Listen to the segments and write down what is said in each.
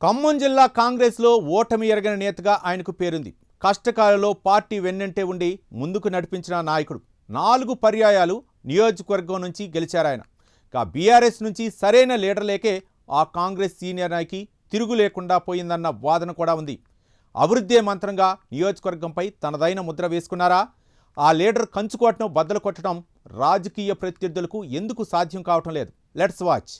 ఖమ్మం జిల్లా కాంగ్రెస్లో ఓటమి ఎరగని నేతగా ఆయనకు పేరుంది. కష్టకాలంలో పార్టీ వెన్నంటే ఉండి ముందుకు నడిపించిన నాయకుడు. 4 పర్యాయాలు నియోజకవర్గం నుంచి గెలిచారాయన. బీఆర్ఎస్ నుంచి సరైన లీడర్ లేకే ఆ కాంగ్రెస్ సీనియర్ నాయకి తిరుగు లేకుండా పోయిందన్న వాదన కూడా ఉంది. అభివృద్ధి మంత్రంగా నియోజకవర్గంపై తనదైన ముద్ర వేసుకున్నారా? ఆ లీడర్ కంచుకోటను బద్దలు కొట్టడం రాజకీయ ప్రత్యర్థులకు ఎందుకు సాధ్యం కావటం లేదు? Let's watch.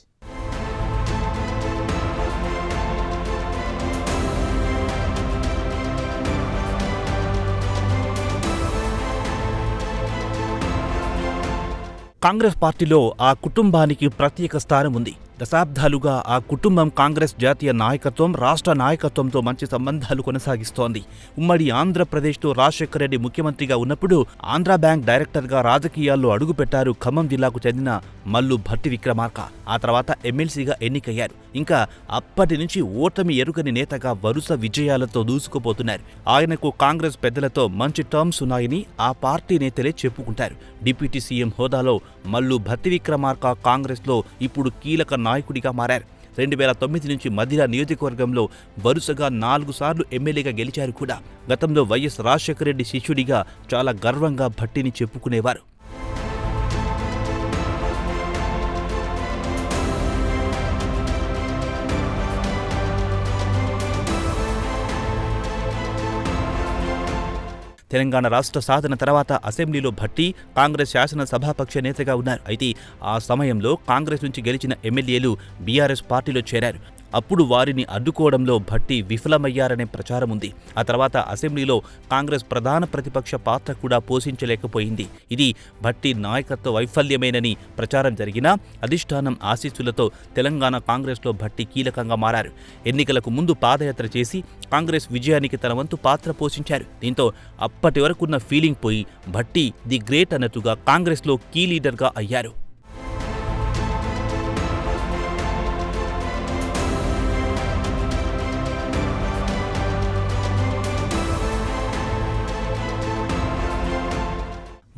కాంగ్రెస్ పార్టీలో ఆ కుటుంబానికి ప్రత్యేక స్థానం ఉంది. దశాబ్దాలుగా ఆ కుటుంబం కాంగ్రెస్ జాతీయ నాయకత్వం, రాష్ట్ర నాయకత్వంతో మంచి సంబంధాలు కొనసాగిస్తోంది. ఉమ్మడి ఆంధ్రప్రదేశ్లో రాజశేఖర రెడ్డి ముఖ్యమంత్రిగా ఉన్నప్పుడు ఆంధ్రా బ్యాంక్ డైరెక్టర్గా రాజకీయాల్లో అడుగుపెట్టారు ఖమ్మం జిల్లాకు చెందిన మల్లు భట్టి విక్రమార్క. ఆ తర్వాత ఎమ్మెల్సీగా ఎన్నికయ్యారు. ఇంకా అప్పటి నుంచి ఓటమి ఎరుగని నేతగా వరుస విజయాలతో దూసుకుపోతున్నారు. ఆయనకు కాంగ్రెస్ పెద్దలతో మంచి టర్మ్స్ ఉన్నాయని ఆ పార్టీ నేతలే చెప్పుకుంటారు. డిప్యూటీ సీఎం హోదాలో మల్లు భట్టి విక్రమార్క కాంగ్రెస్లో ఇప్పుడు కీలక నాయకుడిగా మారారు. 2009 నుంచి మధిర నియోజకవర్గంలో వరుసగా 4 సార్లు ఎమ్మెల్యేగా గెలిచారు కూడా. గతంలో వైఎస్ రాజశేఖర రెడ్డి శిష్యుడిగా చాలా గర్వంగా భట్టిని చెప్పుకునేవారు. తెలంగాణ రాష్ట్ర సాధన తర్వాత అసెంబ్లీలో భట్టి కాంగ్రెస్ శాసనసభాపక్ష నేతగా ఉన్నారు. అయితే ఆ సమయంలో కాంగ్రెస్ నుంచి గెలిచిన ఎమ్మెల్యేలు బీఆర్ఎస్ పార్టీలో చేరారు. అప్పుడు వారిని అడ్డుకోవడంలో భట్టి విఫలమయ్యారనే ప్రచారం ఉంది. ఆ తర్వాత అసెంబ్లీలో కాంగ్రెస్ ప్రధాన ప్రతిపక్ష పాత్ర కూడా పోషించలేకపోయింది. ఇది భట్టి నాయకత్వ వైఫల్యమేనని ప్రచారం జరిగినా అధిష్టానం ఆశీస్సులతో తెలంగాణ కాంగ్రెస్లో భట్టి కీలకంగా మారారు. ఎన్నికలకు ముందు పాదయాత్ర చేసి కాంగ్రెస్ విజయానికి తన వంతు పాత్ర పోషించారు. దీంతో అప్పటి వరకున్న ఫీలింగ్ పోయి భట్టి ది గ్రేట్ అన్నట్టుగా కాంగ్రెస్లో కీ లీడర్గా అయ్యారు.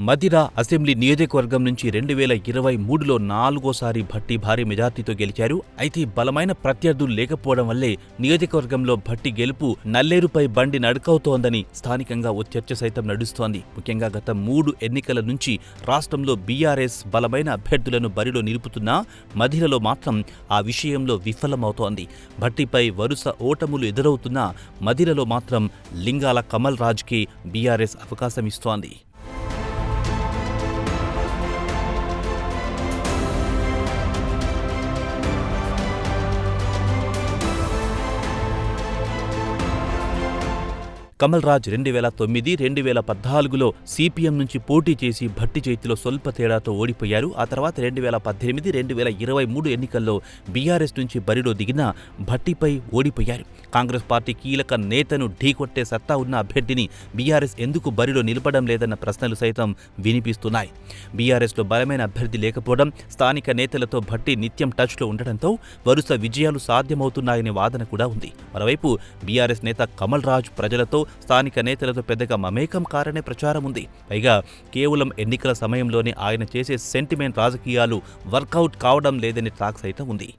మధిర అసెంబ్లీ నియోజకవర్గం నుంచి 2023లో 4వసారి భట్టి భారీ మెజార్టీతో గెలిచారు. అయితే బలమైన ప్రత్యర్థులు లేకపోవడం వల్లే నియోజకవర్గంలో భట్టి గెలుపు నల్లేరుపై బండి నడుకవుతోందని స్థానికంగా ఓ చర్చ సైతం నడుస్తోంది. ముఖ్యంగా గత 3 ఎన్నికల నుంచి రాష్ట్రంలో బీఆర్ఎస్ బలమైన అభ్యర్థులను బరిలో నిలుపుతున్నా మధిరలో మాత్రం ఆ విషయంలో విఫలమవుతోంది. భట్టిపై వరుస ఓటములు ఎదురవుతున్నా మధిరలో మాత్రం లింగాల కమల్ రాజ్కి బీఆర్ఎస్ అవకాశమిస్తోంది. కమల్ రాజ్ 2009, 2014లో సిపిఎం నుంచి పోటీ చేసి భట్టి చేతిలో స్వల్ప తేడాతో ఓడిపోయారు. ఆ తర్వాత 2018, 2023 ఎన్నికల్లో బీఆర్ఎస్ నుంచి బరిలో దిగిన భట్టిపై ఓడిపోయారు. కాంగ్రెస్ పార్టీ కీలక నేతను ఢీకొట్టే సత్తా ఉన్న అభ్యర్థిని బీఆర్ఎస్ ఎందుకు బరిలో నిలపడం లేదన్న ప్రశ్నలు సైతం వినిపిస్తున్నాయి. బీఆర్ఎస్లో బలమైన అభ్యర్థి లేకపోవడం, స్థానిక నేతలతో భట్టి నిత్యం టచ్లో ఉండడంతో వరుస విజయాలు సాధ్యమవుతున్నాయనే వాదన కూడా ఉంది. మరోవైపు బీఆర్ఎస్ నేత కమల్ రాజ్ ప్రజలతో, స్థానిక నేతలతో పెద్దగా మమేకం కారనే ప్రచారం ఉంది. పైగా కేవలం ఎన్నికల సమయంలోనే ఆయన చేసే సెంటిమెంట్ రాజకీయాలు వర్కౌట్ కావడం లేదని టాక్ సైతం ఉంది.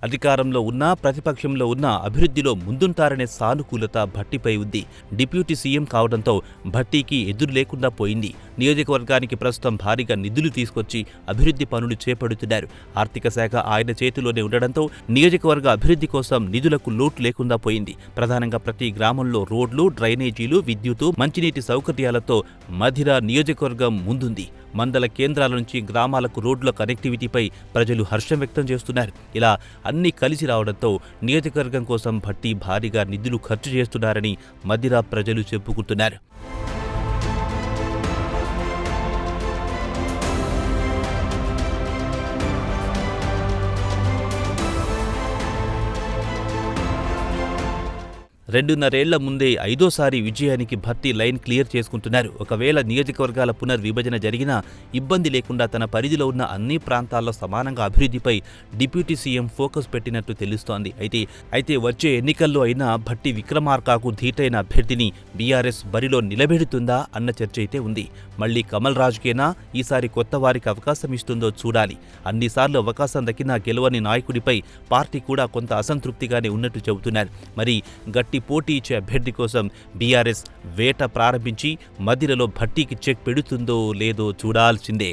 అధికారంలో ఉన్నా, ప్రతిపక్షంలో ఉన్నా అభివృద్ధిలో ముందుంటారనే సానుకూలత భట్టిపై ఉంది. డిప్యూటీ సీఎం కావడంతో భట్టికి ఎదురు లేకుండా పోయింది. నియోజకవర్గానికి ప్రస్తుతం భారీగా నిధులు తీసుకొచ్చి అభివృద్ధి పనులు చేపడుతున్నారు. ఆర్థిక శాఖ ఆయన చేతిలోనే ఉండడంతో నియోజకవర్గ అభివృద్ధి కోసం నిధులకు లోటు లేకుండా పోయింది. ప్రధానంగా ప్రతి గ్రామంలో రోడ్లు, డ్రైనేజీలు, విద్యుత్తు, మంచినీటి సౌకర్యాలతో మధిర నియోజకవర్గం ముందుంది. మండల కేంద్రాల నుంచి గ్రామాలకు రోడ్ల కనెక్టివిటీపై ప్రజలు హర్షం వ్యక్తం చేస్తున్నారు. ఇలా అన్నీ కలిసి రావడంతో నియోజకవర్గం కోసం భట్టి భారీగా నిధులు ఖర్చు చేస్తున్నారని మధిర ప్రజలు చెప్పుకుంటున్నారు. 2.5 ఏళ్ల ముందే 5వ విజయానికి భట్టి లైన్ క్లియర్ చేసుకుంటున్నారు. ఒకవేళ నియోజకవర్గాల పునర్విభజన జరిగినా ఇబ్బంది లేకుండా తన పరిధిలో ఉన్న అన్ని ప్రాంతాల్లో సమానంగా అభివృద్ధిపై డిప్యూటీ సీఎం ఫోకస్ పెట్టినట్టు తెలుస్తోంది. అయితే వచ్చే ఎన్నికల్లో అయినా భట్టి విక్రమార్కకు ధీటైన అభ్యర్థిని బీఆర్ఎస్ బరిలో నిలబెడుతుందా అన్న చర్చ అయితే ఉంది. మళ్లీ కమల్ రాజుకేనా ఈసారి కొత్త వారికి అవకాశం ఇస్తుందో చూడాలి. అన్నిసార్లు అవకాశం దక్కినా గెలవని నాయకుడిపై పార్టీ కూడా కొంత అసంతృప్తిగానే ఉన్నట్టు చెబుతున్నారు. మరి గట్టి పోటీ ఇచ్చే అభ్యర్థి కోసం బీఆర్ఎస్ వేట ప్రారంభించి మదిరలో భట్టీకి చెక్ పెడుతుందో లేదో చూడాల్సిందే.